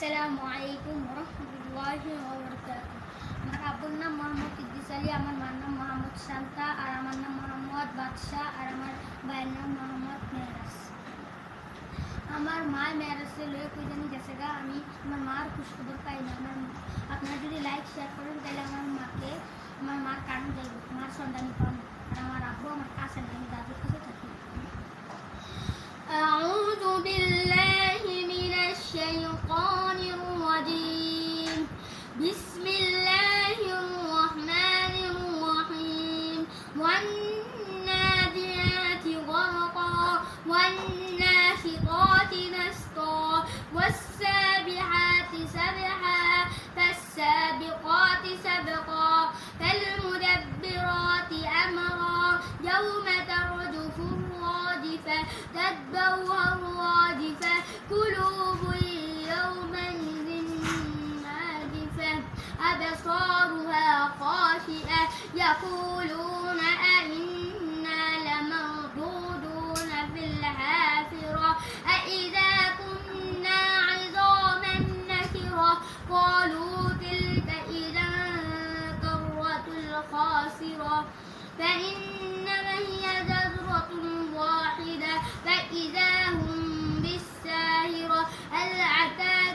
আসসালামু আলাইকুম ওয়া রাহমাতুল্লাহি ওয়া বারাকাতুহু। আমার আব্বুর নাম মোহাম্মদ ইদ্রিস আলী, আমার মার নাম মোহাম্মদ শান্তা, আর আমার নাম মোহাম্মদ বাদশাহ, আর আমার ভাইয়ের নাম মোহাম্মদ মেহরাজ। আমার মা মেহরাজে লয়ে কই জানি গেছে গা, আমি আমার মার খোঁজখবর পাই না। আপনারা যদি লাইক শেয়ার করেন তাহলে আমার মার কারণ যাইব, মার সন্ধান পাবো। আর আমার আব্বু আমার কাছে নাই, আমি দাদুর কাছে থাকি। আউযু বিল্লাহি মিনাশ শাইতানির রাজীম। বিসমিল্লাহির রাহমানির রাহিম। ওয়ান-নাদিয়াতি গরকা ওয়ান-নাশিতাতি নাশতা ওয়াস-সাবিহাতি সাবহা فالسابقات سبقا فالمدبرات أمرا يوم ترجف الراجفة تتبعها الرادفة قلوب يومئذ ناجفة أبصارها خاشعة يقولون